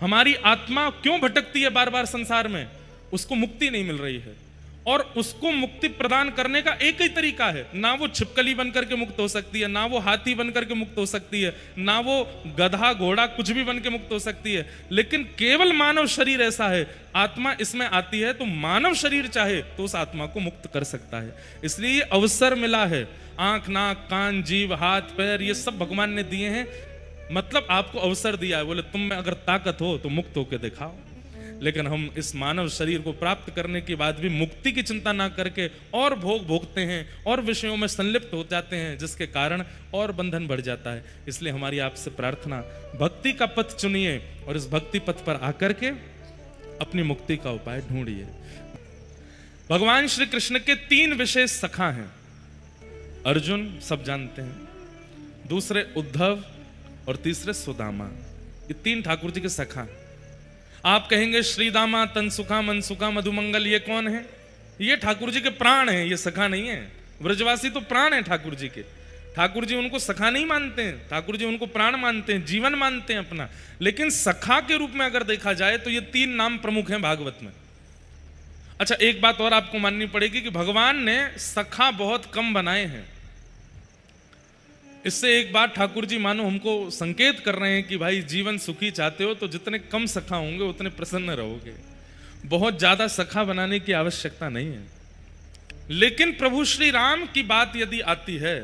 हमारी आत्मा क्यों भटकती है बार बार संसार में? उसको मुक्ति नहीं मिल रही है। और उसको मुक्ति प्रदान करने का एक ही तरीका है, ना वो छिपकली बनकर के मुक्त हो सकती है, ना वो हाथी बनकर के मुक्त हो सकती है, ना वो गधा घोड़ा कुछ भी बन के मुक्त हो सकती है, लेकिन केवल मानव शरीर ऐसा है, आत्मा इसमें आती है तो मानव शरीर चाहे तो उस आत्मा को मुक्त कर सकता है। इसलिए ये अवसर मिला है। आंख, नाक, कान, जीव, हाथ, पैर, ये सब भगवान ने दिए हैं, मतलब आपको अवसर दिया है। बोले तुम में अगर ताकत हो तो मुक्त होकर दिखाओ। लेकिन हम इस मानव शरीर को प्राप्त करने के बाद भी मुक्ति की चिंता ना करके और भोग भोगते हैं और विषयों में संलिप्त हो जाते हैं, जिसके कारण और बंधन बढ़ जाता है। इसलिए हमारी आपसे प्रार्थना, भक्ति का पथ चुनिए और इस भक्ति पथ पर आकर के अपनी मुक्ति का उपाय ढूंढिए। भगवान श्री कृष्ण के 3 विशेष सखा हैं। अर्जुन सब जानते हैं, दूसरे उद्धव और तीसरे सुदामा। ये 3 ठाकुर जी के सखा हैं। आप कहेंगे श्रीदामा, तनसुखा, मनसुखा, मधुमंगल ये कौन है? ये ठाकुर जी के प्राण हैं, ये सखा नहीं है। ब्रजवासी तो प्राण है ठाकुर जी के। ठाकुर जी उनको सखा नहीं मानते हैं, ठाकुर जी उनको प्राण मानते हैं, जीवन मानते हैं अपना। लेकिन सखा के रूप में अगर देखा जाए तो ये 3 नाम प्रमुख हैं भागवत में। अच्छा, एक बात और आपको माननी पड़ेगी कि भगवान ने सखा बहुत कम बनाए हैं। इससे एक बात ठाकुर जी मानो हमको संकेत कर रहे हैं कि भाई जीवन सुखी चाहते हो तो जितने कम सखा होंगे उतने प्रसन्न रहोगे। बहुत ज्यादा सखा बनाने की आवश्यकता नहीं है। लेकिन प्रभु श्री राम की बात यदि आती है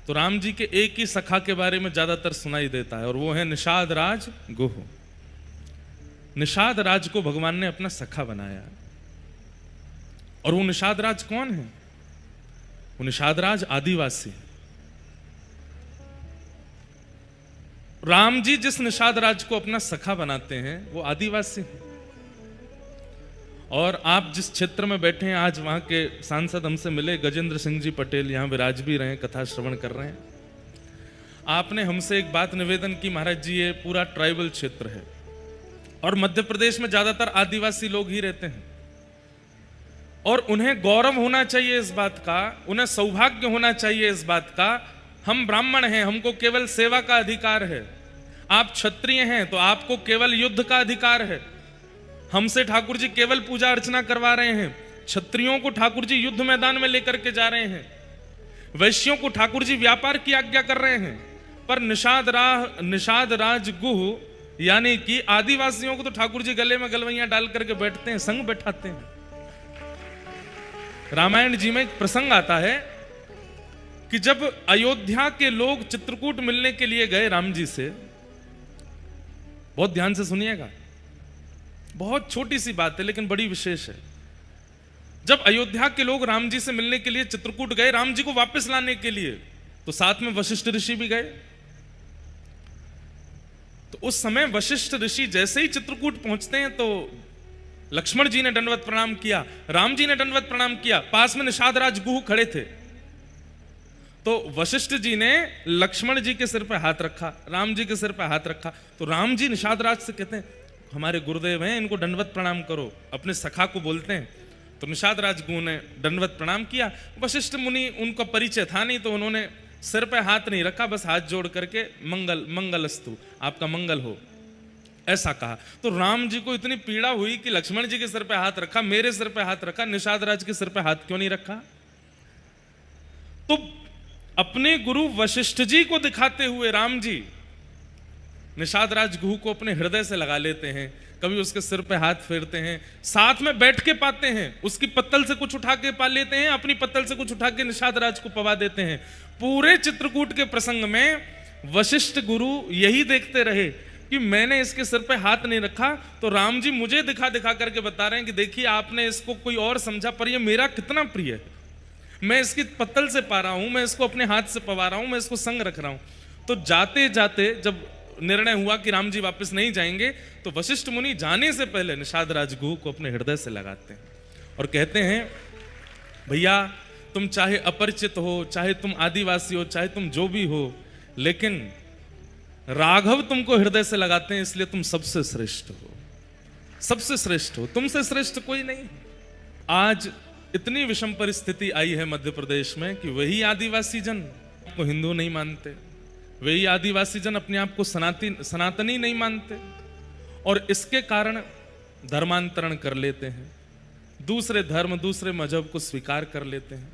तो राम जी के एक ही सखा के बारे में ज्यादातर सुनाई देता है, और वो है निषाद राज गुह। निषाद राज को भगवान ने अपना सखा बनाया। और वो निषाद राज कौन है? वो निषाद राज आदिवासी है। राम जी जिस निषाद राज को अपना सखा बनाते हैं वो आदिवासी है। और आप जिस क्षेत्र में बैठे हैं, आज वहां के सांसद हमसे मिले, गजेंद्र सिंह जी पटेल यहां विराज भी रहे हैं, कथा श्रवण कर रहे हैं। आपने हमसे एक बात निवेदन की, महाराज जी ये पूरा ट्राइबल क्षेत्र है और मध्य प्रदेश में ज्यादातर आदिवासी लोग ही रहते हैं, और उन्हें गौरव होना चाहिए इस बात का, उन्हें सौभाग्य होना चाहिए इस बात का। हम ब्राह्मण हैं, हमको केवल सेवा का अधिकार है। आप क्षत्रिय हैं तो आपको केवल युद्ध का अधिकार है। हमसे ठाकुर जी केवल पूजा अर्चना करवा रहे हैं। क्षत्रियों को ठाकुर जी युद्ध मैदान में लेकर के जा रहे हैं। वैश्यों को ठाकुर जी व्यापार की आज्ञा कर रहे हैं। पर निषाद राज गुह यानी कि आदिवासियों को तो ठाकुर जी गले में गलवैयां डाल करके बैठते हैं, संग बैठाते हैं। रामायण जी में एक प्रसंग आता है कि जब अयोध्या के लोग चित्रकूट मिलने के लिए गए राम जी से, बहुत ध्यान से सुनिएगा, बहुत छोटी सी बात है लेकिन बड़ी विशेष है। जब अयोध्या के लोग राम जी से मिलने के लिए चित्रकूट गए, राम जी को वापस लाने के लिए, तो साथ में वशिष्ठ ऋषि भी गए। तो उस समय वशिष्ठ ऋषि जैसे ही चित्रकूट पहुंचते हैं तो लक्ष्मण जी ने दंडवत प्रणाम किया, राम जी ने दंडवत प्रणाम किया। पास में निषाद राज गुह खड़े थे, तो वशिष्ठ जी ने लक्ष्मण जी के सिर पर हाथ रखा, राम जी के सिर पर हाथ रखा। तो राम जी निषाद राज से कहते हैं, हमारे गुरुदेव हैं, इनको दंडवत प्रणाम करो, अपने सखा को बोलते हैं। तो निषाद राज गुह ने दंडवत प्रणाम किया। वशिष्ठ मुनि उनका परिचय था नहीं, तो उन्होंने सिर पर हाथ नहीं रखा, बस हाथ जोड़ करके मंगलस्तु, आपका मंगल हो, ऐसा कहा। तो राम जी को इतनी पीड़ा हुई कि लक्ष्मण जी के सिर पर हाथ रखा, मेरे सिर पर हाथ रखा, निषाद राज के सिर पर हाथ क्यों नहीं रखा? तो अपने गुरु वशिष्ठ जी को दिखाते हुए राम जी निषाद राज गुह को अपने हृदय से लगा लेते हैं। कभी उसके सिर पे हाथ फेरते हैं, साथ में बैठ के पाते हैं, उसकी पत्तल से कुछ उठा के पा लेते हैं, अपनी पत्तल से कुछ उठा के निषाद राज को पवा देते हैं। पूरे चित्रकूट के प्रसंग में वशिष्ठ गुरु यही देखते रहे कि मैंने इसके सिर पे हाथ नहीं रखा, तो राम जी मुझे दिखा दिखा करके बता रहे हैं कि देखिए आपने इसको कोई और समझा, पर ये मेरा कितना प्रिय है। मैं इसकी पत्तल से पा रहा हूं, मैं इसको अपने हाथ से पवा रहा हूं, मैं इसको संग रख रहा हूं। तो जाते जाते जब निर्णय हुआ कि राम जी वापस नहीं जाएंगे, तो वशिष्ठ मुनि जाने से पहले निषाद राज गुह को अपने हृदय से लगाते हैं और कहते हैं, भैया तुम चाहे अपरिचित हो, चाहे तुम आदिवासी हो, चाहे तुम जो भी हो, लेकिन राघव तुमको हृदय से लगाते हैं, इसलिए तुम सबसे श्रेष्ठ हो, सबसे श्रेष्ठ हो, तुमसे श्रेष्ठ कोई नहीं। आज इतनी विषम परिस्थिति आई है मध्य प्रदेश में कि वही आदिवासी जन को हिंदू नहीं मानते, वही आदिवासी जन अपने आप को सनातनी नहीं मानते, और इसके कारण धर्मांतरण कर लेते हैं, दूसरे धर्म दूसरे मजहब को स्वीकार कर लेते हैं।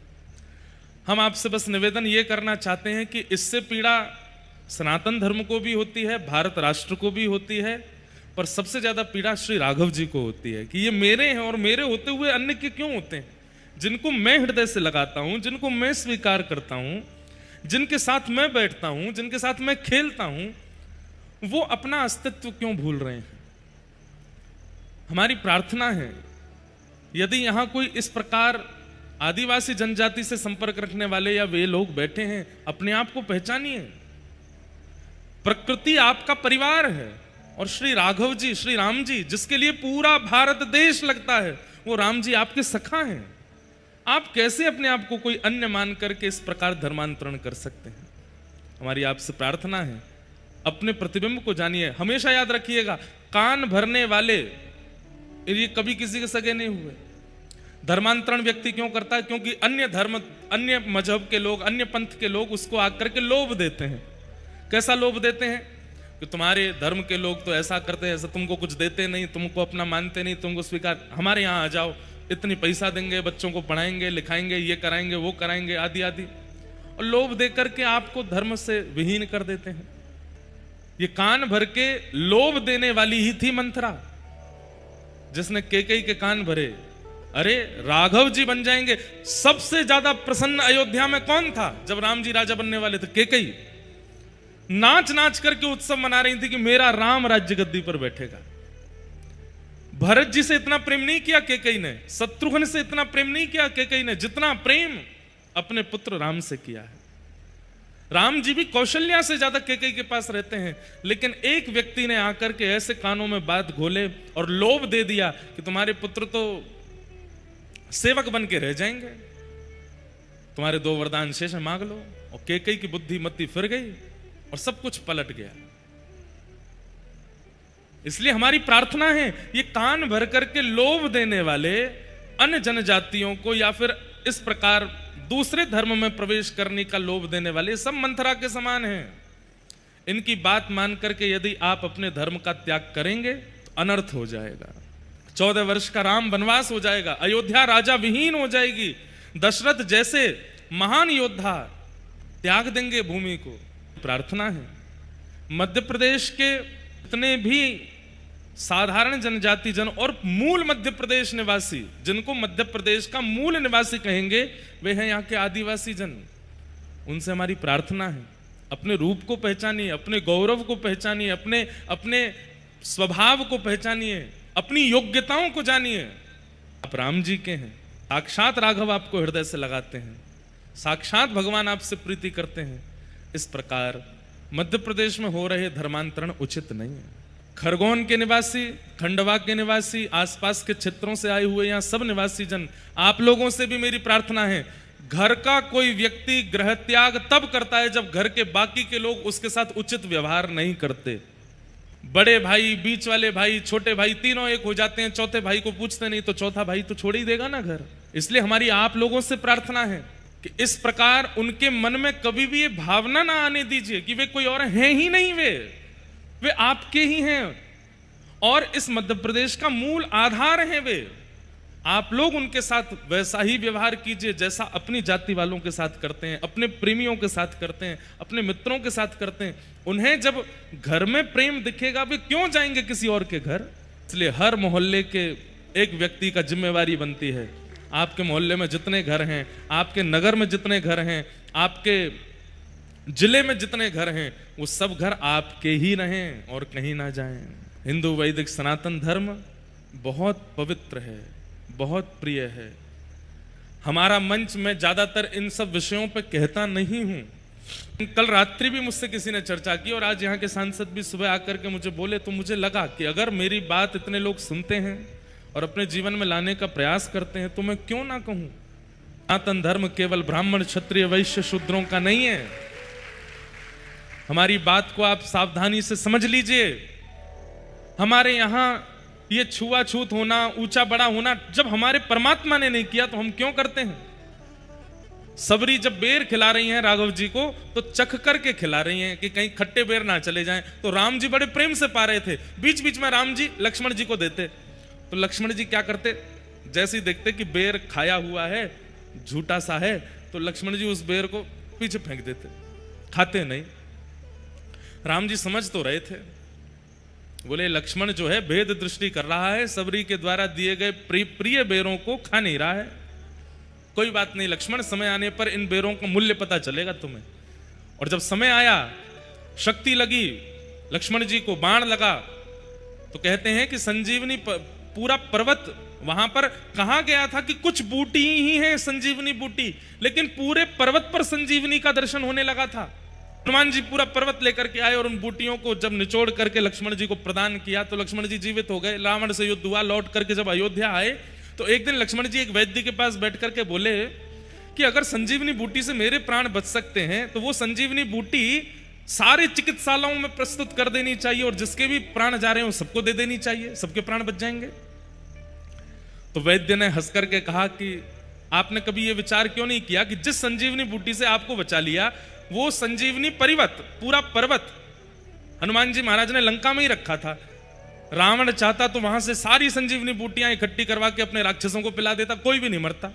हम आपसे बस निवेदन ये करना चाहते हैं कि इससे पीड़ा सनातन धर्म को भी होती है, भारत राष्ट्र को भी होती है, पर सबसे ज्यादा पीड़ा श्री राघव जी को होती है कि ये मेरे हैं और मेरे होते हुए अन्य के क्यों होते हैं, जिनको मैं हृदय से लगाता हूं, जिनको मैं स्वीकार करता हूं, जिनके साथ मैं बैठता हूं, जिनके साथ मैं खेलता हूं, वो अपना अस्तित्व क्यों भूल रहे हैं। हमारी प्रार्थना है यदि यहां कोई इस प्रकार आदिवासी जनजाति से संपर्क रखने वाले या वे लोग बैठे हैं, अपने आप को पहचानिए। प्रकृति आपका परिवार है और श्री राघव जी, श्री राम जी, जिसके लिए पूरा भारत देश लगता है, वो राम जी आपके सखा हैं। आप कैसे अपने आप को कोई अन्य मान करके इस प्रकार धर्मांतरण कर सकते हैं। हमारी आपसे प्रार्थना है अपने प्रतिबिंब को जानिए। हमेशा याद रखिएगा, कान भरने वाले ये कभी किसी के सगे नहीं हुए। धर्मांतरण व्यक्ति क्यों करता है? क्योंकि अन्य धर्म, अन्य मजहब के लोग, अन्य पंथ के लोग उसको आकर के लोभ देते हैं। कैसा लोभ देते हैं कि तुम्हारे धर्म के लोग तो ऐसा करते हैं, ऐसा तुमको कुछ देते नहीं, तुमको अपना मानते नहीं, तुमको स्वीकार, हमारे यहाँ आ जाओ, इतनी पैसा देंगे, बच्चों को पढ़ाएंगे लिखाएंगे, ये कराएंगे वो कराएंगे, आदि आदि, और लोभ दे करके आपको धर्म से विहीन कर देते हैं। ये कान भर के लोभ देने वाली ही थी मंथरा, जिसने केकई के कान भरे। अरे राघव जी बन जाएंगे। सबसे ज्यादा प्रसन्न अयोध्या में कौन था जब राम जी राजा बनने वाले थे? केकई। नाच नाच करके उत्सव मना रही थी कि मेरा राम राज्य गद्दी पर बैठेगा। भरत जी से इतना प्रेम नहीं किया केकई ने, शत्रुघ्न से इतना प्रेम नहीं किया केकई ने, जितना प्रेम अपने पुत्र राम से किया है। राम जी भी कौशल्या से ज्यादा केकई के पास रहते हैं, लेकिन एक व्यक्ति ने आकर के ऐसे कानों में बात घोले और लोभ दे दिया कि तुम्हारे पुत्र तो सेवक बन के रह जाएंगे, तुम्हारे 2 वरदान शेष है, मांग लो। और केकई की बुद्धि मत्ती फिर गई और सब कुछ पलट गया। इसलिए हमारी प्रार्थना है, ये कान भर करके लोभ देने वाले अन्य जनजातियों को या फिर इस प्रकार दूसरे धर्म में प्रवेश करने का लोभ देने वाले सब मंथरा के समान हैं। इनकी बात मान करके यदि आप अपने धर्म का त्याग करेंगे तो अनर्थ हो जाएगा। 14 वर्ष का राम वनवास हो जाएगा, अयोध्या राजा विहीन हो जाएगी, दशरथ जैसे महान योद्धा त्याग देंगे भूमि को। प्रार्थना है मध्य प्रदेश के जितने भी साधारण जनजाति जन और मूल मध्य प्रदेश निवासी, जिनको मध्य प्रदेश का मूल निवासी कहेंगे, वे हैं यहाँ के आदिवासी जन। उनसे हमारी प्रार्थना है, अपने रूप को पहचानिए, अपने गौरव को पहचानिए, अपने स्वभाव को पहचानिए, अपनी योग्यताओं को जानिए। आप राम जी के हैं, साक्षात राघव आपको हृदय से लगाते हैं, साक्षात भगवान आपसे प्रीति करते हैं। इस प्रकार मध्य प्रदेश में हो रहे धर्मांतरण उचित नहीं है। खरगोन के निवासी, खंडवा के निवासी, आसपास के क्षेत्रों से आए हुए यहाँ सब निवासी जन, आप लोगों से भी मेरी प्रार्थना है, घर का कोई व्यक्ति गृह त्याग तब करता है जब घर के बाकी के लोग उसके साथ उचित व्यवहार नहीं करते। बड़े भाई, बीच वाले भाई, छोटे भाई तीनों एक हो जाते हैं, चौथे भाई को पूछते नहीं तो चौथा भाई तो छोड़ ही देगा ना घर। इसलिए हमारी आप लोगों से प्रार्थना है कि इस प्रकार उनके मन में कभी भी ये भावना ना आने दीजिए कि वे कोई और हैं ही नहीं, वे आपके ही हैं और इस मध्य प्रदेश का मूल आधार हैं वे। आप लोग उनके साथ वैसा ही व्यवहार कीजिए जैसा अपनी जाति वालों के साथ करते हैं, अपने प्रेमियों के साथ करते हैं, अपने मित्रों के साथ करते हैं। उन्हें जब घर में प्रेम दिखेगा वे क्यों जाएंगे किसी और के घर। इसलिए हर मोहल्ले के एक व्यक्ति का जिम्मेवारी बनती है, आपके मोहल्ले में जितने घर हैं, आपके नगर में जितने घर हैं, आपके जिले में जितने घर हैं, वो सब घर आपके ही रहें और कहीं ना जाएं। हिंदू वैदिक सनातन धर्म बहुत पवित्र है, बहुत प्रिय है। हमारा मंच में ज्यादातर इन सब विषयों पर कहता नहीं हूं। कल रात्रि भी मुझसे किसी ने चर्चा की और आज यहाँ के सांसद भी सुबह आकर के मुझे बोले, तो मुझे लगा कि अगर मेरी बात इतने लोग सुनते हैं और अपने जीवन में लाने का प्रयास करते हैं तो मैं क्यों ना कहूं। सनातन धर्म केवल ब्राह्मण, क्षत्रिय, वैश्य, शूद्रों का नहीं है। हमारी बात को आप सावधानी से समझ लीजिए। हमारे यहां ये छुआछूत होना, ऊंचा बड़ा होना जब हमारे परमात्मा ने नहीं किया तो हम क्यों करते हैं। सबरी जब बेर खिला रही हैं राघव जी को तो चख करके खिला रही हैं कि कहीं खट्टे बेर ना चले जाएं। तो राम जी बड़े प्रेम से पा रहे थे। बीच बीच में राम जी लक्ष्मण जी को देते, तो लक्ष्मण जी क्या करते, जैसे ही देखते कि बेर खाया हुआ है, झूठा सा है, तो लक्ष्मण जी उस बेर को पीछे फेंक देते, खाते नहीं। राम जी समझ तो रहे थे, बोले लक्ष्मण जो है भेद दृष्टि कर रहा है, सबरी के द्वारा दिए गए प्रिय बेरों को खा नहीं रहा है। कोई बात नहीं लक्ष्मण, समय आने पर इन बेरों का मूल्य पता चलेगा तुम्हें। और जब समय आया, शक्ति लगी, लक्ष्मण जी को बाण लगा, तो कहते हैं कि संजीवनी पूरा पर्वत वहां पर कहा गया था कि कुछ बूटी ही है संजीवनी बूटी, लेकिन पूरे पर्वत पर संजीवनी का दर्शन होने लगा था। हनुमान जी पूरा पर्वत लेकर के आए और उन बूटियों को जब निचोड़ करके लक्ष्मण जी को प्रदान किया तो लक्ष्मण जी जीवित हो गए। रावण से युद्ध हुआ, लौट करके जब अयोध्या आए तो एक दिन लक्ष्मण जी एक वैद्य के पास बैठ करके बोले कि अगर संजीवनी बूटी से मेरे प्राण बच सकते हैं तो वो संजीवनी बूटी सारे चिकित्सालयों में प्रस्तुत कर देनी चाहिए और जिसके भी प्राण जा रहे हो सबको दे देनी चाहिए, सबके प्राण बच जाएंगे। तो वैद्य ने हंस करके कहा कि आपने कभी यह विचार क्यों नहीं किया कि जिस संजीवनी बूटी से आपको बचा लिया वो संजीवनी पर्वत, पूरा पर्वत हनुमान जी महाराज ने लंका में ही रखा था। रावण चाहता तो वहां से सारी संजीवनी बूटियां इकट्ठी करवा के अपने राक्षसों को पिला देता, कोई भी नहीं मरता।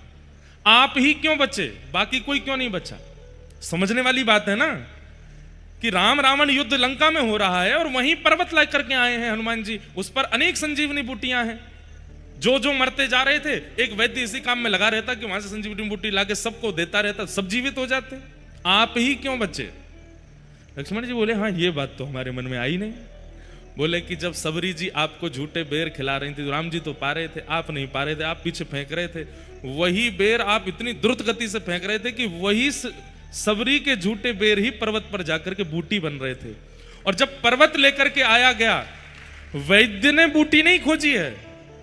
आप ही क्यों बचे, बाकी कोई क्यों नहीं बचा? समझने वाली बात है ना कि राम रावण युद्ध लंका में हो रहा है और वहीं पर्वत ला करके आए हैं हनुमान जी, उस पर अनेक संजीवनी बूटियां हैं। जो जो मरते जा रहे थे, एक वैद्य इसी काम में लगा रहता कि वहां से संजीवनी बूटी लाके सबको देता रहता, सब जीवित हो जाते। आप ही क्यों बचे? लक्ष्मण जी बोले हाँ ये बात तो हमारे मन में आई नहीं। बोले कि जब सबरी जी आपको झूठे बेर खिला रही थी, राम जी तो पा रहे थे, आप नहीं पा रहे थे, आप पीछे फेंक रहे थे। वही बेर आप इतनी द्रुत गति से फेंक रहे थे कि वही सबरी के झूठे बेर ही पर्वत पर जाकर के बूटी बन रहे थे। और जब पर्वत लेकर के आया गया, वैद्य ने बूटी नहीं खोजी है,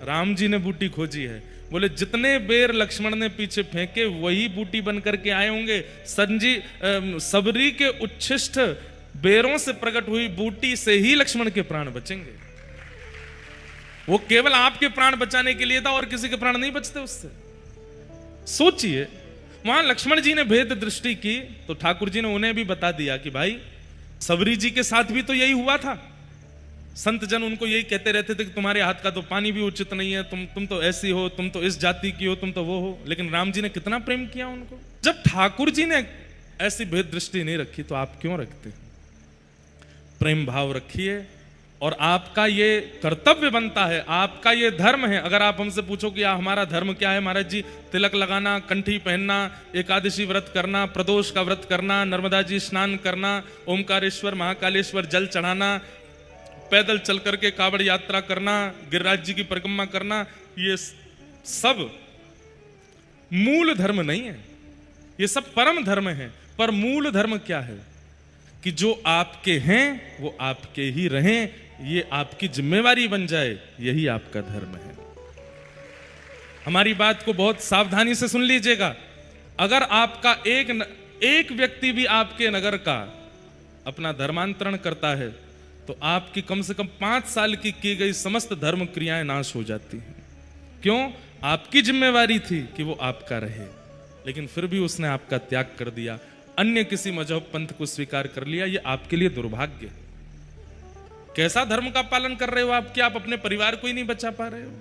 राम जी ने बूटी खोजी है। बोले जितने बेर लक्ष्मण ने पीछे फेंके वही बूटी बन करके आए होंगे। सबरी के उच्छिष्ट बेरों से प्रकट हुई बूटी से ही लक्ष्मण के प्राण बचेंगे। वो केवल आपके प्राण बचाने के लिए था और किसी के प्राण नहीं बचते उससे। सोचिए, वहां लक्ष्मण जी ने भेद दृष्टि की तो ठाकुर जी ने उन्हें भी बता दिया कि भाई सबरी जी के साथ भी तो यही हुआ था। संत जन उनको यही कहते रहते थे कि तुम्हारे हाथ का तो पानी भी उचित नहीं है, तुम तो ऐसी हो, तुम तो इस जाति की हो, तुम तो वो हो। लेकिन राम जी ने कितना प्रेम किया उनको। जब ठाकुर जी ने ऐसी भेद दृष्टि नहीं रखी तो आप क्यों रखते? प्रेम भाव रखिए और आपका ये कर्तव्य बनता है, आपका ये धर्म है। अगर आप हमसे पूछो कि हमारा धर्म क्या है महाराज जी, तिलक लगाना, कंठी पहनना, एकादशी व्रत करना, प्रदोष का व्रत करना, नर्मदा जी स्नान करना, ओमकारेश्वर महाकालेश्वर जल चढ़ाना, पैदल चल करके कावड़ यात्रा करना, गिरिराज जी की परिक्रमा करना, ये सब मूल धर्म नहीं है, ये सब परम धर्म है। पर मूल धर्म क्या है कि जो आपके हैं वो आपके ही रहें, ये आपकी जिम्मेवारी बन जाए, यही आपका धर्म है। हमारी बात को बहुत सावधानी से सुन लीजिएगा। अगर आपका एक व्यक्ति भी आपके नगर का अपना धर्मांतरण करता है तो आपकी कम से कम 5 साल की गई समस्त धर्म क्रियाएं नाश हो जाती हैं। क्यों? आपकी जिम्मेवारी थी कि वो आपका रहे, लेकिन फिर भी उसने आपका त्याग कर दिया, अन्य किसी मजहब पंथ को स्वीकार कर लिया। ये आपके लिए दुर्भाग्य है। कैसा धर्म का पालन कर रहे हो आप कि आप अपने परिवार को ही नहीं बचा पा रहे हो?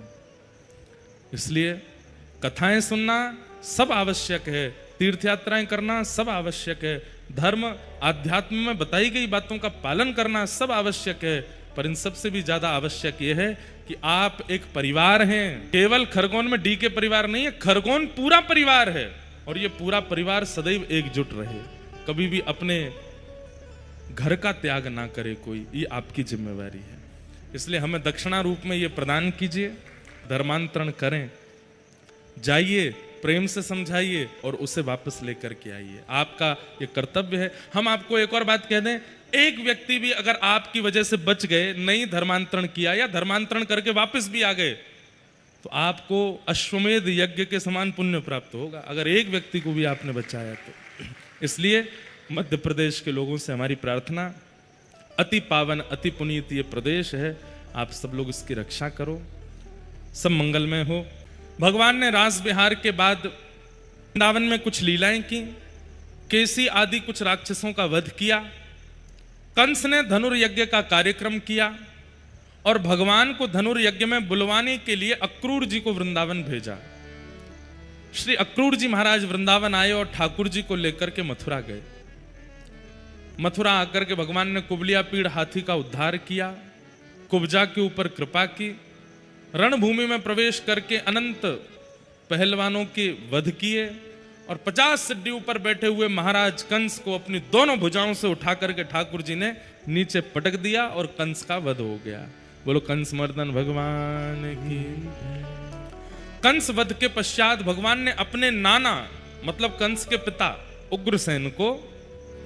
इसलिए कथाएं सुनना सब आवश्यक है, तीर्थ यात्राएं करना सब आवश्यक है, धर्म आध्यात्म में बताई गई बातों का पालन करना सब आवश्यक है। पर इन सबसे भी ज्यादा आवश्यक यह है कि आप एक परिवार हैं। केवल खरगोन में डी के परिवार नहीं है, खरगोन पूरा परिवार है और ये पूरा परिवार सदैव एकजुट रहे, कभी भी अपने घर का त्याग ना करे कोई, ये आपकी जिम्मेवारी है। इसलिए हमें दक्षिणा रूप में ये प्रदान कीजिए, धर्मांतरण करें, जाइए, प्रेम से समझाइए और उसे वापस लेकर के आइए। आपका ये कर्तव्य है। हम आपको एक और बात कह दें, एक व्यक्ति भी अगर आपकी वजह से बच गए, नहीं धर्मांतरण किया या धर्मांतरण करके वापस भी आ गए, तो आपको अश्वमेध यज्ञ के समान पुण्य प्राप्त होगा, अगर एक व्यक्ति को भी आपने बचाया तो। इसलिए मध्य प्रदेश के लोगों से हमारी प्रार्थना, अति पावन अति पुनीत ये प्रदेश है, आप सब लोग इसकी रक्षा करो, सब मंगलमय हो। भगवान ने रास विहार के बाद वृंदावन में कुछ लीलाएं की, केसी आदि कुछ राक्षसों का वध किया, कंस ने धनुर्यज्ञ का कार्यक्रम किया और भगवान को धनुर्यज्ञ में बुलवाने के लिए अक्रूर जी को वृंदावन भेजा। श्री अक्रूर जी महाराज वृंदावन आए और ठाकुर जी को लेकर के मथुरा गए। मथुरा आकर के भगवान ने कुबलिया पीड़ हाथी का उद्धार किया, कुब्जा के ऊपर कृपा की, रणभूमि में प्रवेश करके अनंत पहलवानों के वध किए और 50 सिड्डी ऊपर बैठे हुए महाराज कंस को अपनी दोनों भुजाओं से उठा करके ठाकुर जी ने नीचे पटक दिया और कंस का वध हो गया। बोलो कंस मर्दन भगवान की। कंस वध के पश्चात भगवान ने अपने नाना मतलब कंस के पिता उग्रसेन को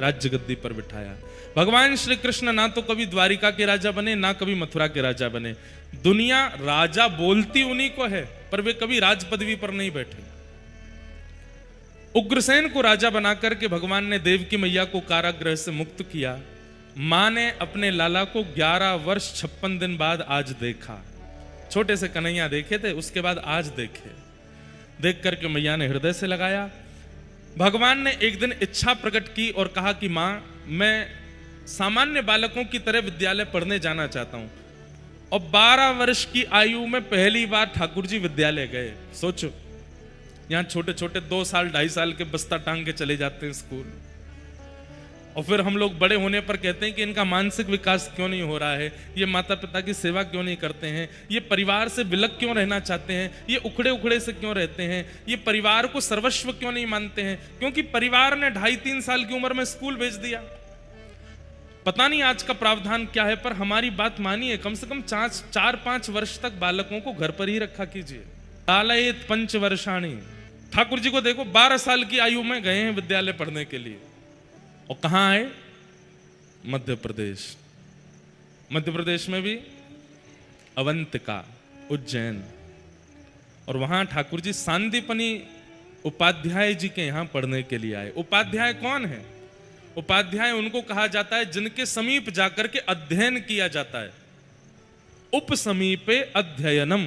राज्य गद्दी पर बिठाया। भगवान श्री कृष्ण ना तो कभी द्वारिका के राजा बने, ना कभी मथुरा के राजा बने। दुनिया राजा बोलती उन्हीं को है, पर वे कभी राज पदवी पर नहीं बैठे। उग्रसेन को राजा बनाकर के भगवान ने देवकी मैया को कारागृह से मुक्त किया। मां ने अपने लाला को 11 वर्ष 56 दिन बाद आज देखा। छोटे से कन्हैया देखे थे, उसके बाद आज देखे। देख करके मैया ने हृदय से लगाया। भगवान ने एक दिन इच्छा प्रकट की और कहा कि मां, मैं सामान्य बालकों की तरह विद्यालय पढ़ने जाना चाहता हूं। और 12 वर्ष की आयु में पहली बार ठाकुर जी विद्यालय गए। सोचो, यहां छोटे छोटे 2 साल 2.5 साल के बस्ता टांग के चले जाते हैं स्कूल, और फिर हम लोग बड़े होने पर कहते हैं कि इनका मानसिक विकास क्यों नहीं हो रहा है, ये माता पिता की सेवा क्यों नहीं करते हैं, ये परिवार से विलग क्यों रहना चाहते हैं, ये उखड़े उखड़े से क्यों रहते हैं, ये परिवार को सर्वस्व क्यों नहीं मानते हैं। क्योंकि परिवार ने 2.5-3 साल की उम्र में स्कूल भेज दिया। पता नहीं आज का प्रावधान क्या है, पर हमारी बात मानिए, कम से कम 4-5 वर्ष तक बालकों को घर पर ही रखा कीजिए। लालयेत 5 वर्षाणी। ठाकुर जी को देखो, 12 साल की आयु में गए हैं विद्यालय पढ़ने के लिए। और कहां आए? मध्य प्रदेश। मध्य प्रदेश में भी अवंतिका, उज्जैन, और वहां ठाकुर जी सांदीपनी उपाध्याय जी के यहां पढ़ने के लिए आए। उपाध्याय कौन है? उपाध्याय उनको कहा जाता है जिनके समीप जाकर के अध्ययन किया जाता है। उपसमीपे अध्ययनम,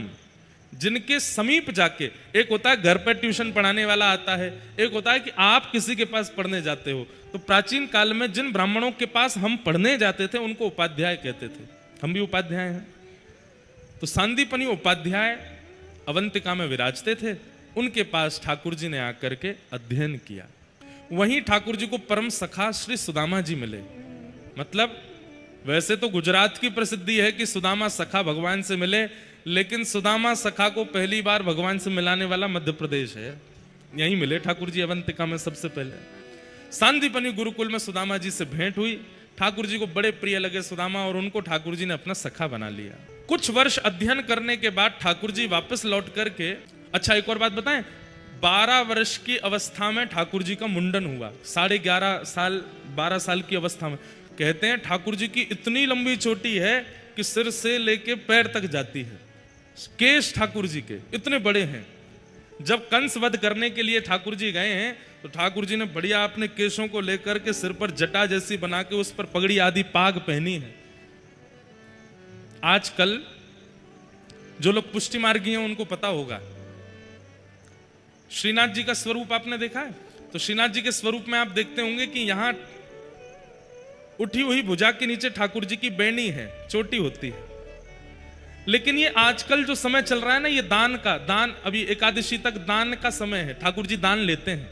जिनके समीप जाके। एक होता है घर पर ट्यूशन पढ़ाने वाला आता है, एक होता है कि आप किसी के पास पढ़ने जाते हो। तो प्राचीन काल में जिन ब्राह्मणों के पास हम पढ़ने जाते थे उनको उपाध्याय कहते थे। हम भी उपाध्याय हैं। तो सांदीपनी उपाध्याय अवंतिका में विराजते थे, उनके पास ठाकुर जी ने आकर के अध्ययन किया। वहीं ठाकुर जी को परम सखा श्री सुदामा जी मिले। मतलब वैसे तो गुजरात की प्रसिद्धि है कि सुदामा सखा भगवान से मिले, लेकिन सुदामा सखा को पहली बार भगवान से मिलाने वाला मध्य प्रदेश है। यहीं मिले ठाकुर जी अवंतिका में सबसे पहले। सांदीपनी गुरुकुल में सुदामा जी से भेंट हुई। ठाकुर जी को बड़े प्रिय लगे सुदामा, और उनको ठाकुर जी ने अपना सखा बना लिया। कुछ वर्ष अध्ययन करने के बाद ठाकुर जी वापस लौट करके, अच्छा एक और बात बताएं, 12 वर्ष की अवस्था में ठाकुर जी का मुंडन हुआ। 11.5 साल 12 साल की अवस्था में। कहते हैं ठाकुर जी की इतनी लंबी चोटी है कि सिर से लेके पैर तक जाती है। केश ठाकुर जी के इतने बड़े हैं। जब कंस वध करने के लिए ठाकुर जी गए हैं तो ठाकुर जी ने बढ़िया अपने केशों को लेकर के सिर पर जटा जैसी बना के उस पर पगड़ी आदि पाग पहनी है। आजकल जो लोग पुष्टि मार्गी हैं उनको पता होगा, श्रीनाथ जी का स्वरूप आपने देखा है? तो श्रीनाथ जी के स्वरूप में आप देखते होंगे कि यहां उठी हुई भुजा के नीचे ठाकुर जी की बैनी है, चोटी होती है। लेकिन ये आजकल जो समय चल रहा है ना, ये दान अभी एकादशी तक दान का समय है। ठाकुर जी दान लेते हैं,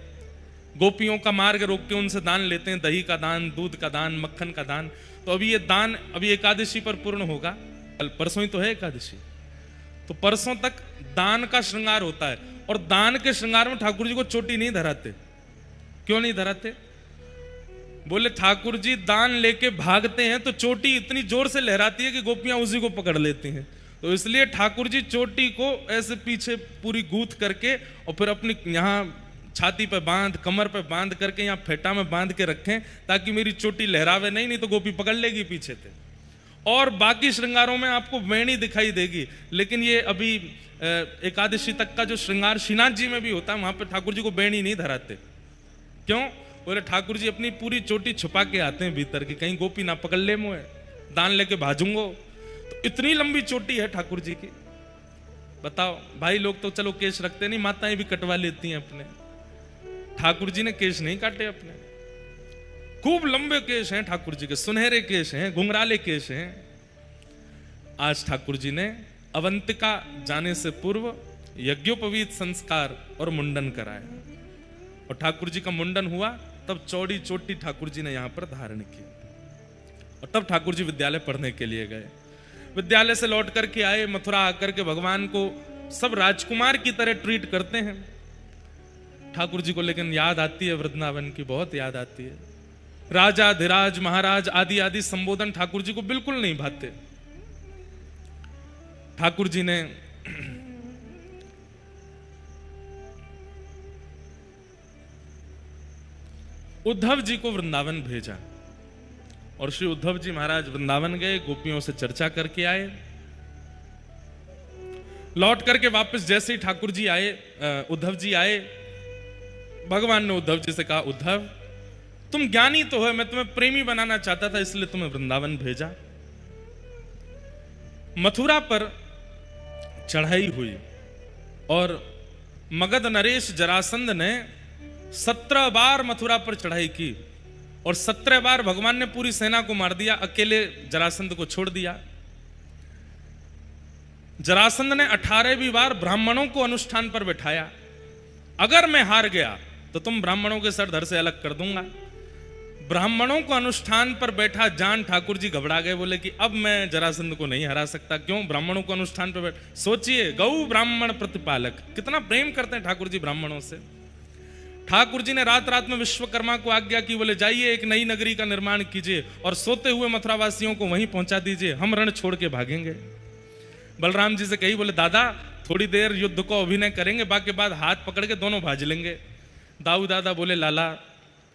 गोपियों का मार्ग रोक के उनसे दान लेते हैं, दही का दान, दूध का दान, मक्खन का दान। तो अभी ये दान अभी एकादशी पर पूर्ण होगा। कल परसों ही तो है एकादशी, तो परसों तक दान का श्रृंगार होता है। और दान के श्रृंगार में ठाकुर जी को चोटी नहीं धराते। क्यों नहीं धराते? बोले ठाकुर जी दान लेके भागते हैं तो चोटी इतनी जोर से लहराती है कि गोपियां उसी को पकड़ लेती हैं। तो इसलिए ठाकुर जी चोटी को ऐसे पीछे पूरी गूंथ करके और फिर अपनी यहाँ छाती पे बांध, कमर पे बांध करके यहाँ फेटा में बांध के रखें, ताकि मेरी चोटी लहरावे नहीं तो गोपी पकड़ लेगी पीछे से। और बाकी श्रृंगारों में आपको वेणी दिखाई देगी, लेकिन ये अभी एकादशी तक का जो श्रृंगार श्रीनाथ जी में भी होता है, वहां पे ठाकुर जी को वेणी नहीं धराते। क्यों? बोले ठाकुर जी अपनी पूरी चोटी छुपा के आते हैं भीतर की, कहीं गोपी ना पकड़ ले मुझे, दान लेके भाजूंगो। तो इतनी लंबी चोटी है ठाकुर जी की। बताओ भाई, लोग तो चलो केश रखते नहीं, माताएं भी कटवा लेती हैं अपने। ठाकुर जी ने केश नहीं काटे अपने, खूब लंबे केश हैं ठाकुर जी के, सुनहरे केश हैं, घुंघराले केश हैं। आज ठाकुर जी ने अवंतिका जाने से पूर्व यज्ञोपवीत संस्कार और मुंडन कराया, और ठाकुर जी का मुंडन हुआ तब चौड़ी चोटी ठाकुर जी ने यहां पर धारण की, और तब ठाकुर जी विद्यालय पढ़ने के लिए गए। विद्यालय से लौट करके आए, मथुरा आकर के भगवान को सब राजकुमार की तरह ट्रीट करते हैं। ठाकुर जी को लेकिन याद आती है वृंदावन की, बहुत याद आती है। राजा, धीराज, महाराज आदि आदि संबोधन ठाकुर जी को बिल्कुल नहीं भाते। ठाकुर जी ने उद्धव जी को वृंदावन भेजा, और श्री उद्धव जी महाराज वृंदावन गए, गोपियों से चर्चा करके आए। लौट करके वापस जैसे ही ठाकुर जी आए, उद्धव जी आए, भगवान ने उद्धव जी से कहा, उद्धव तुम ज्ञानी तो हो, मैं तुम्हें प्रेमी बनाना चाहता था, इसलिए तुम्हें वृंदावन भेजा। मथुरा पर चढ़ाई हुई और मगध नरेश जरासंध ने 17 बार मथुरा पर चढ़ाई की, और 17 बार भगवान ने पूरी सेना को मार दिया, अकेले जरासंध को छोड़ दिया। जरासंध ने 18वीं बार ब्राह्मणों को अनुष्ठान पर बैठाया, अगर मैं हार गया तो तुम ब्राह्मणों के सर धड़ से अलग कर दूंगा। ब्राह्मणों को अनुष्ठान पर बैठा जान ठाकुर जी घबरा गए, बोले कि अब मैं जरासंध को नहीं हरा सकता। क्यों? ब्राह्मणों को अनुष्ठान पर बैठ, सोचिए गौ ब्राह्मण प्रतिपालक, कितना प्रेम करते हैं ठाकुर जी ब्राह्मणों से। ठाकुर जी ने रात रात में विश्वकर्मा को आज्ञा की, बोले जाइए एक नई नगरी का निर्माण कीजिए और सोते हुए मथुरावासियों को वहीं पहुंचा दीजिए, हम रण छोड़ के भागेंगे। बलराम जी से कही, बोले दादा थोड़ी देर युद्ध को अभिनय करेंगे, बाकी बाद हाथ पकड़ के दोनों भाज लेंगे। दाऊ दादा बोले लाला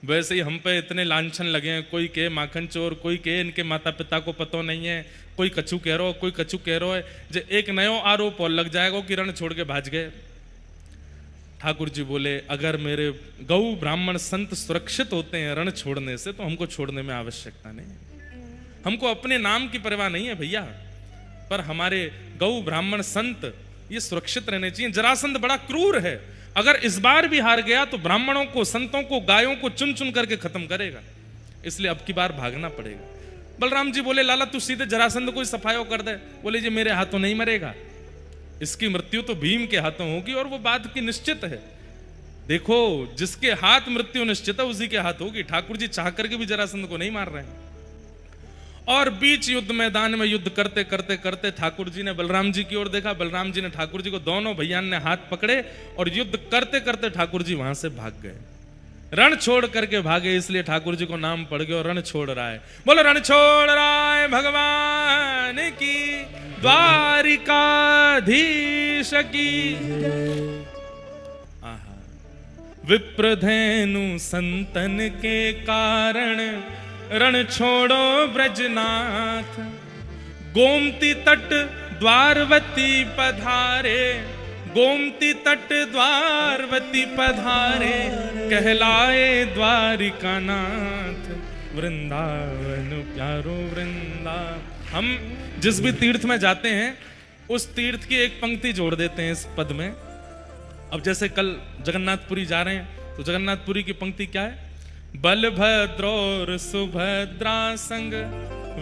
वैसे ही हम पे इतने लांछन लगे हैं, कोई के माखन चोर, कोई के इनके माता पिता को पतो नहीं है, कोई कछु कह रहा हो, कोई कछु कह रहा है, जो एक नयो आरोप और लग जाएगा कि रण छोड़ के भाज गए। ठाकुर जी बोले अगर मेरे गौ ब्राह्मण संत सुरक्षित होते हैं रण छोड़ने से, तो हमको छोड़ने में आवश्यकता नहीं। हमको अपने नाम की परवाह नहीं है भैया, पर हमारे गौ ब्राह्मण संत ये सुरक्षित रहने चाहिए। जरासंध बड़ा क्रूर है, अगर इस बार भी हार गया तो ब्राह्मणों को, संतों को, गायों को चुन चुन करके खत्म करेगा, इसलिए अब की बार भागना पड़ेगा। बलराम जी बोले लाला तू सीधे जरासंध को ही सफायो कर दे। बोले जी मेरे हाथों नहीं मरेगा, इसकी मृत्यु तो भीम के हाथों होगी, और वो बात की निश्चित है। देखो जिसके हाथ मृत्यु निश्चित है उसी के हाथ होगी। ठाकुर जी चाह करके भी जरासंध को नहीं मार रहे हैं। और बीच युद्ध मैदान में युद्ध करते करते करते ठाकुर जी ने बलराम जी की ओर देखा, बलराम जी ने ठाकुर जी को, दोनों भैया ने हाथ पकड़े और युद्ध करते करते ठाकुर जी वहां से भाग गए, रण छोड़ करके भागे, इसलिए ठाकुर जी को नाम पड़ गया रण छोड़ रहा है। बोलो रण छोड़ रहा है भगवान की, द्वारिकाधीश की। आहा विप्रधेनु संतन के कारण रण छोड़ो ब्रजनाथ, गोमती तट द्वारवती पधारे, गोमती तट द्वारवती पधारे, कहलाए द्वारिका नाथ, वृंदावन प्यारो वृंदावन। हम जिस भी तीर्थ में जाते हैं उस तीर्थ की एक पंक्ति जोड़ देते हैं इस पद में। अब जैसे कल जगन्नाथपुरी जा रहे हैं तो जगन्नाथपुरी की पंक्ति क्या है? बलभद्र और सुभद्रा संग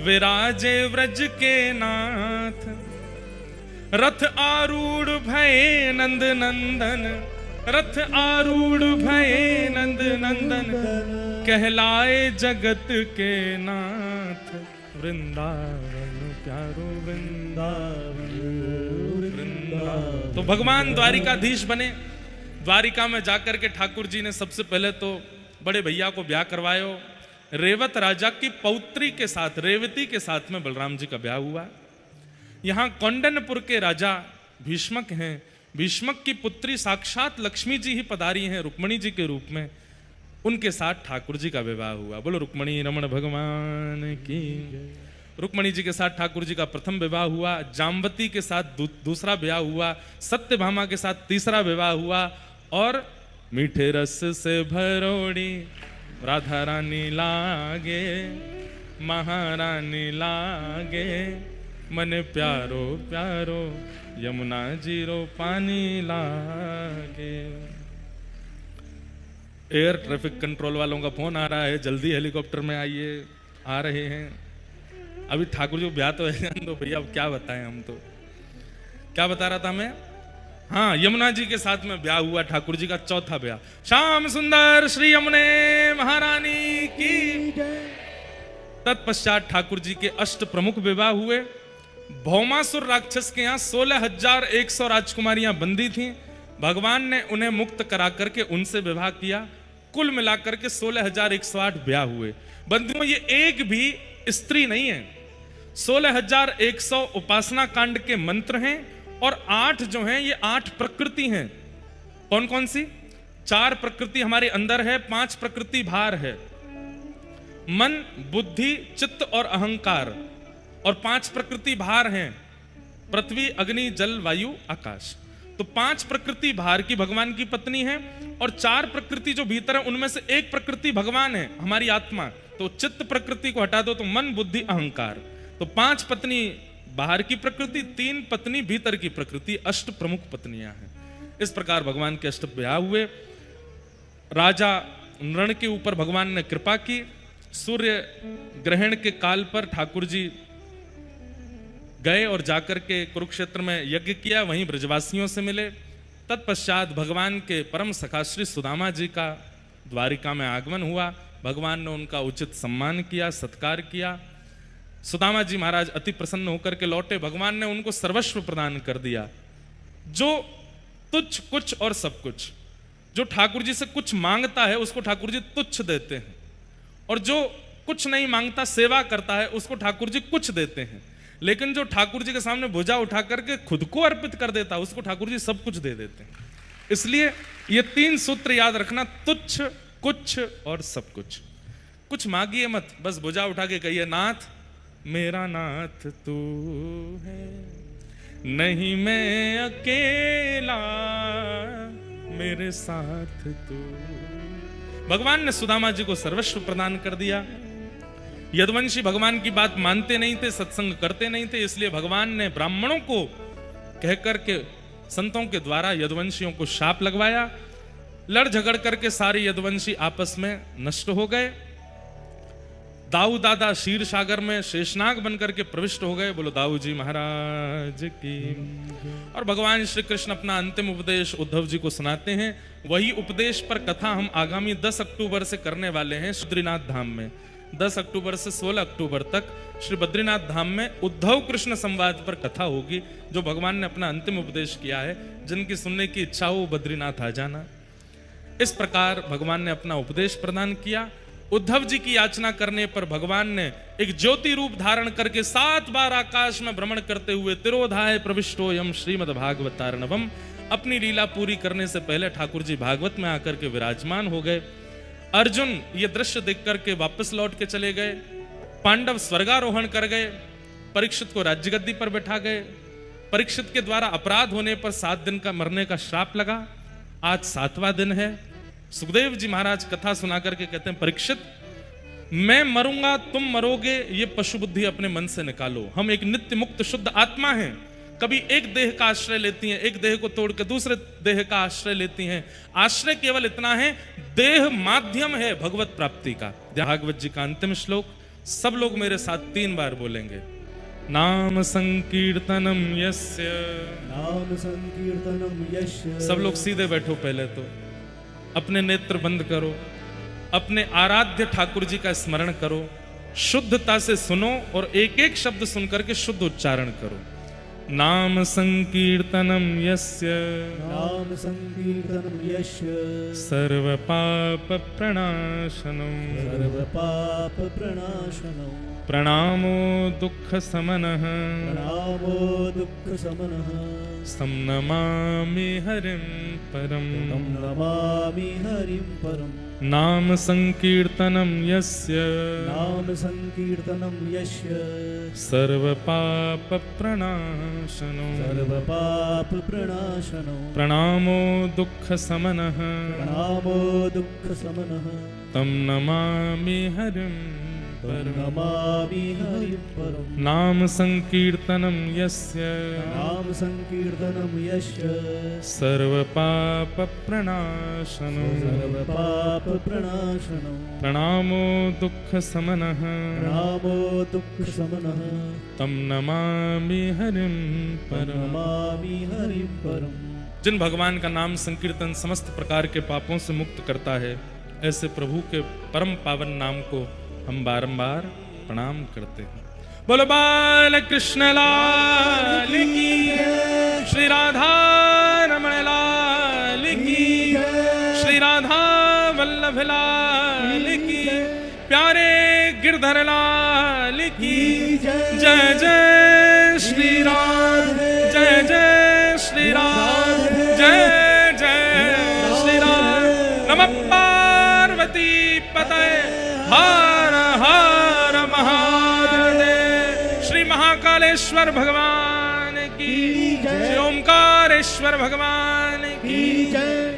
विराजे व्रज के नाथ, रथ आरूढ़ भये नंद नंदन, रथ आरूढ़ भये नंद नंदन, कहलाए जगत के नाथ, वृंदावन प्यारो वृंदावन वृंदावन। तो भगवान द्वारिकाधीश बने। द्वारिका में जाकर के ठाकुर जी ने सबसे पहले तो बड़े भैया को ब्याह करवायो। रेवत राजा की पौत्री के साथ, रेवती के साथ में बलराम जी का ब्याह हुआ। यहाँ कौंडन्यपुर के राजा भीष्मक हैं, भीष्मक की पुत्री साक्षात लक्ष्मी जी ही पधारी हैं रुक्मणी जी के रूप में, उनके साथ ठाकुर जी का विवाह हुआ। बोलो रुक्मणी रमण भगवान की। रुक्मणी जी के साथ ठाकुर जी का प्रथम विवाह हुआ, जाम्बती के साथ दूसरा विवाह हुआ, सत्यभामा के साथ तीसरा विवाह हुआ, और मीठे रस से भरोड़ी राधा रानी लागे, महारानी लागे, मन प्यारो प्यारो यमुना जीरो पानी लागे। एयर ट्रैफिक कंट्रोल वालों का फोन आ रहा है, जल्दी हेलीकॉप्टर में आइए, आ रहे हैं। अभी ठाकुर जी को ब्याह तो है तो भैया अब क्या बताएं, हम तो क्या बता रहा था मैं। हाँ, यमुना जी के साथ में ब्याह हुआ, ठाकुर जी का चौथा ब्याह। श्याम सुंदर श्री यमुने महारानी की। तत्पश्चात ठाकुर जी के अष्ट प्रमुख विवाह हुए। भौमासुर राक्षस के यहाँ 16,100 राजकुमारियां बंदी थीं। भगवान ने उन्हें मुक्त करा करके उनसे विवाह किया। कुल मिलाकर के 16,108 ब्याह हुए। बंधुओं, ये एक भी स्त्री नहीं है। 16,100 उपासना कांड के मंत्र हैं और 8 जो हैं ये 8 प्रकृति हैं। कौन कौन सी? 4 प्रकृति हमारे अंदर है, 5 प्रकृति बाहर है, मन, बुद्धि, चित्त और अहंकार, और 5 प्रकृति बाहर हैं, पृथ्वी, अग्नि, जल, वायु, आकाश। तो 5 प्रकृति बाहर की भगवान की पत्नी है और 4 प्रकृति जो भीतर है उनमें से एक प्रकृति भगवान है, हमारी आत्मा। तो चित्त प्रकृति को हटा दो तो मन, बुद्धि, अहंकार। तो 5 पत्नी बाहर की प्रकृति, 3 पत्नी भीतर की प्रकृति, अष्ट प्रमुख पत्नियां हैं। इस प्रकार भगवान के अष्ट ब्याह हुए। राजा नृण के ऊपर भगवान ने कृपा की। सूर्य ग्रहण के काल पर ठाकुर जी गए और जाकर के कुरुक्षेत्र में यज्ञ किया, वहीं ब्रजवासियों से मिले। तत्पश्चात भगवान के परम सखा श्री सुदामा जी का द्वारिका में आगमन हुआ। भगवान ने उनका उचित सम्मान किया, सत्कार किया। सुदामा जी महाराज अति प्रसन्न होकर के लौटे। भगवान ने उनको सर्वस्व प्रदान कर दिया। जो तुच्छ, कुछ और सब कुछ, जो ठाकुर जी से कुछ मांगता है उसको ठाकुर जी तुच्छ देते हैं, और जो कुछ नहीं मांगता, सेवा करता है, उसको ठाकुर जी कुछ देते हैं। लेकिन जो ठाकुर जी के सामने भुजा उठा करके खुद को अर्पित कर देता है उसको ठाकुर जी सब कुछ दे देते हैं। इसलिए ये 3 सूत्र याद रखना, तुच्छ, कुछ और सब कुछ। कुछ मांगिए मत, बस भुजा उठा के कहिए, नाथ मेरा नाथ तू है, नहीं मैं अकेला, मेरे साथ तू। भगवान ने सुदामा जी को सर्वस्व प्रदान कर दिया। यदुवंशी भगवान की बात मानते नहीं थे, सत्संग करते नहीं थे, इसलिए भगवान ने ब्राह्मणों को कहकर के संतों के द्वारा यदुवंशियों को शाप लगवाया। लड़ झगड़ करके सारे यदुवंशी आपस में नष्ट हो गए। दाऊ दादा क्षीर सागर में शेषनाग बनकर के प्रविष्ट हो गए। बोलो दाऊ जी महाराज की। और भगवान श्री कृष्ण अपना अंतिम उपदेश उद्धव जी को सुनाते हैं। वही उपदेश पर कथा हम आगामी 10 अक्टूबर से करने वाले हैं बद्रीनाथ धाम में। 10 अक्टूबर से 16 अक्टूबर तक श्री बद्रीनाथ धाम में उद्धव कृष्ण संवाद पर कथा होगी, जो भगवान ने अपना अंतिम उपदेश किया है। जिनकी सुनने की इच्छा हो बद्रीनाथ आ जाना। इस प्रकार भगवान ने अपना उपदेश प्रदान किया। उद्धव जी की याचना करने पर भगवान ने एक ज्योति रूप धारण करके 7 बार आकाश में भ्रमण करते हुए तिरोधाय प्रविष्टो यम श्रीमद् भागवतार्णवम, अपनी लीला पूरी करने से पहले ठाकुर जी भागवत में आकर के विराजमान हो गए। अर्जुन ये दृश्य देख करके वापस लौट के चले गए। पांडव स्वर्गारोहण कर गए। परीक्षित को राज्य गद्दी पर बैठा गए। परीक्षित के द्वारा अपराध होने पर 7 दिन का मरने का श्राप लगा। आज 7वां दिन है। सुखदेव जी महाराज कथा सुना करके कहते हैं, परीक्षित मैं मरूंगा, तुम मरोगे, ये पशु बुद्धि अपने मन से निकालो। हम एक नित्य मुक्त शुद्ध आत्मा हैं। कभी एक देह का आश्रय लेती हैं, एक देह को तोड़ के दूसरे देह का आश्रय लेती हैं। आश्रय केवल इतना है, देह माध्यम है भगवत प्राप्ति का। भागवत जी का अंतिम श्लोक सब लोग मेरे साथ 3 बार बोलेंगे। नाम संकीर्तनम यस्य, नाम संकीर्तनम यस्य। सब लोग सीधे बैठो, पहले तो अपने नेत्र बंद करो, अपने आराध्य ठाकुर जी का स्मरण करो, शुद्धता से सुनो और एक एक शब्द सुनकर के शुद्ध उच्चारण करो। नाम संकीर्तनम यस्य, नाम संकीर्तनम यस्य। सर्व पाप प्रणाशनम, सर्व पाप प्रणाशनम। प्रणामो दुःख समनः, प्रणामो दुःख समनः। तं नमामि हरिं परम्, तं नमामि हरिं परम्। नाम संकीर्तनम यस्य, नाम संकीर्तनम यस्य। सर्व पाप प्रणाशनो, सर्व पाप प्रणाशनो। प्रणामो दुःख समनः, प्रणामो दुःख समनः। तं नमामि हरिं परम् नमामि हरिं परम् नाम संकीर्तनं यस्य नाम संकीर्तनं यस्य सर्वपापप्रणाशनो सर्वपापप्रणाशनं प्रणामो दुःखशमनः प्रणामो दुःखशमनः तं नमामि हरिं परम् नमामि हरिं परम्। जिन भगवान का नाम संकीर्तन समस्त प्रकार के पापों से मुक्त करता है, ऐसे प्रभु के परम पावन नाम को हम बारंबार प्रणाम करते हैं। बोलो बाल कृष्ण लाल की, श्री राधा रमण लाल की, श्री राधा वल्लभ लाल की, प्यारे गिरधर लाल की जय जय श्री राम, जय जय श्री राम, जय जय श्री राम। नमः पार्वती पतये हर हर महादेव। श्री महाकालेश्वर भगवान की, श्री ओमकारेश्वर भगवान की जय।